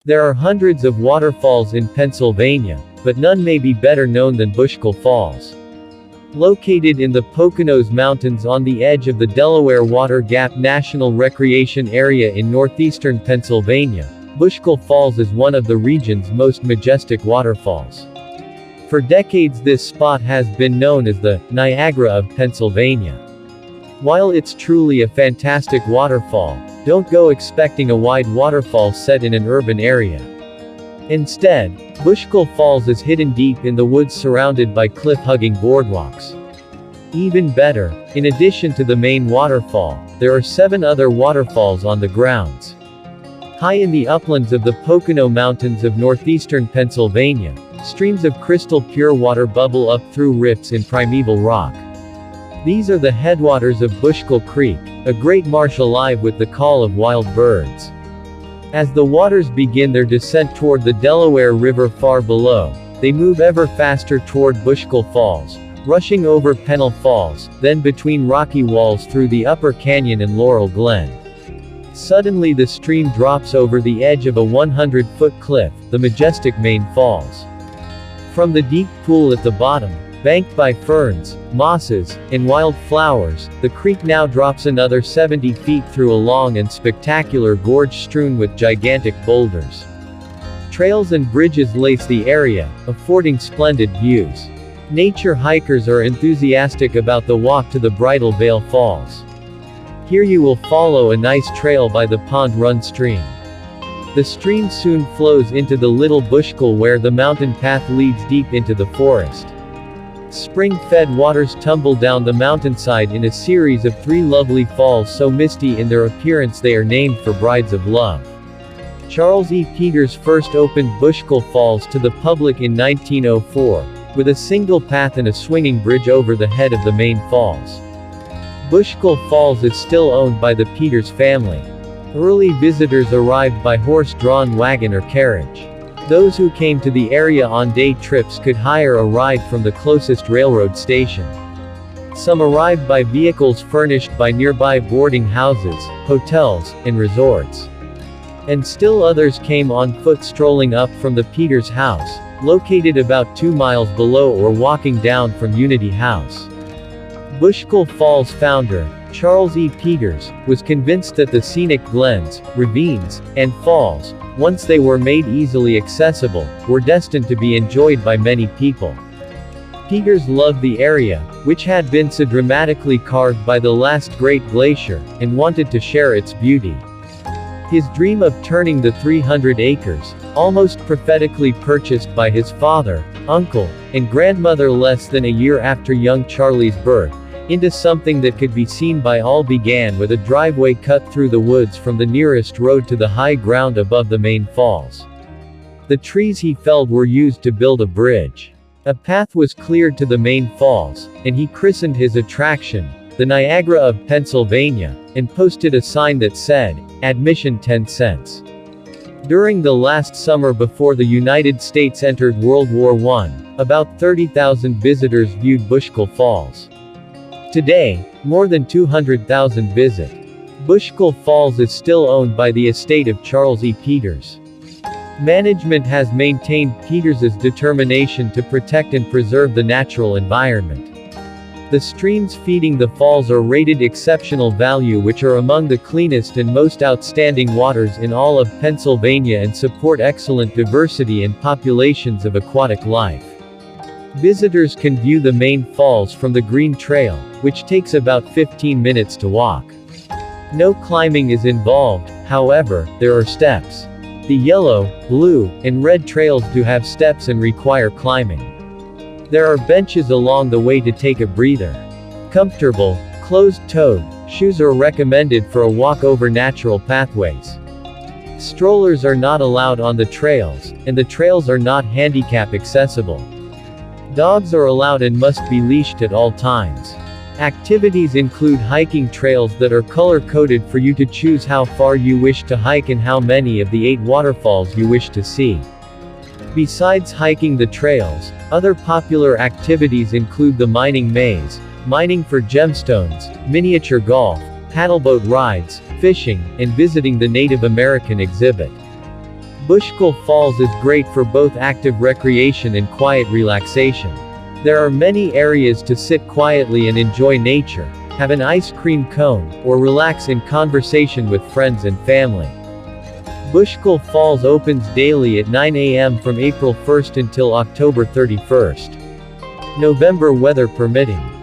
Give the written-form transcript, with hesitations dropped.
There are hundreds of waterfalls in Pennsylvania, but none may be better known than Bushkill Falls. Located in the Poconos Mountains on the edge of the Delaware Water Gap National Recreation Area in northeastern Pennsylvania, Bushkill Falls is one of the region's most majestic waterfalls. For decades this spot has been known as the Niagara of Pennsylvania. While it's truly a fantastic waterfall, don't go expecting a wide waterfall set in an urban area. Instead, Bushkill Falls is hidden deep in the woods surrounded by cliff-hugging boardwalks. Even better, in addition to the main waterfall, there are 7 other waterfalls on the grounds. High in the uplands of the Pocono Mountains of northeastern Pennsylvania, streams of crystal pure water bubble up through rifts in primeval rock. These are the headwaters of Bushkill Creek, a great marsh alive with the call of wild birds. As the waters begin their descent toward the Delaware River far below, they move ever faster toward Bushkill Falls, rushing over Pennell Falls, then between rocky walls through the Upper Canyon and Laurel Glen. Suddenly the stream drops over the edge of a 100-foot cliff, the majestic Main Falls. From the deep pool at the bottom, banked by ferns, mosses, and wild flowers, the creek now drops another 70 feet through a long and spectacular gorge strewn with gigantic boulders. Trails and bridges lace the area, affording splendid views. Nature hikers are enthusiastic about the walk to the Bridal Veil Falls. Here you will follow a nice trail by the Pond Run stream. The stream soon flows into the Little Bushkill where the mountain path leads deep into the forest. Spring-fed waters tumble down the mountainside in a series of 3 lovely falls so misty in their appearance they are named for brides of love. Charles E. Peters first opened Bushkill Falls to the public in 1904, with a single path and a swinging bridge over the head of the main falls. Bushkill Falls is still owned by the Peters family. Early visitors arrived by horse-drawn wagon or carriage. Those who came to the area on day trips could hire a ride from the closest railroad station. Some arrived by vehicles furnished by nearby boarding houses, hotels, and resorts. And still others came on foot strolling up from the Peters House, located about 2 miles below or walking down from Unity House. Bushkill Falls founder, Charles E. Peters, was convinced that the scenic glens, ravines, and falls, once they were made easily accessible, were destined to be enjoyed by many people. Peters loved the area, which had been so dramatically carved by the last great glacier, and wanted to share its beauty. His dream of turning the 300 acres, almost prophetically purchased by his father, uncle, and grandmother less than a year after young Charlie's birth, into something that could be seen by all began with a driveway cut through the woods from the nearest road to the high ground above the main falls. The trees he felled were used to build a bridge. A path was cleared to the main falls, and he christened his attraction, the Niagara of Pennsylvania, and posted a sign that said, "Admission 10 cents." During the last summer before the United States entered World War I, about 30,000 visitors viewed Bushkill Falls. Today, more than 200,000 visit. Bushkill Falls is still owned by the estate of Charles E. Peters. Management has maintained Peters' determination to protect and preserve the natural environment. The streams feeding the falls are rated exceptional value, which are among the cleanest and most outstanding waters in all of Pennsylvania and support excellent diversity and populations of aquatic life. Visitors can view the main falls from the Green Trail, which takes about 15 minutes to walk. No climbing is involved, however, there are steps. The yellow, blue, and red trails do have steps and require climbing. There are benches along the way to take a breather. Comfortable, closed-toed shoes are recommended for a walk over natural pathways. Strollers are not allowed on the trails, and the trails are not handicap accessible. Dogs are allowed and must be leashed at all times. Activities include hiking trails that are color-coded for you to choose how far you wish to hike and how many of the 8 waterfalls you wish to see. Besides hiking the trails, other popular activities include the mining maze, mining for gemstones, miniature golf, paddleboat rides, fishing, and visiting the Native American exhibit. Bushkill Falls is great for both active recreation and quiet relaxation. There are many areas to sit quietly and enjoy nature, have an ice cream cone, or relax in conversation with friends and family. Bushkill Falls opens daily at 9 a.m. from April 1st until October 31st. November weather permitting.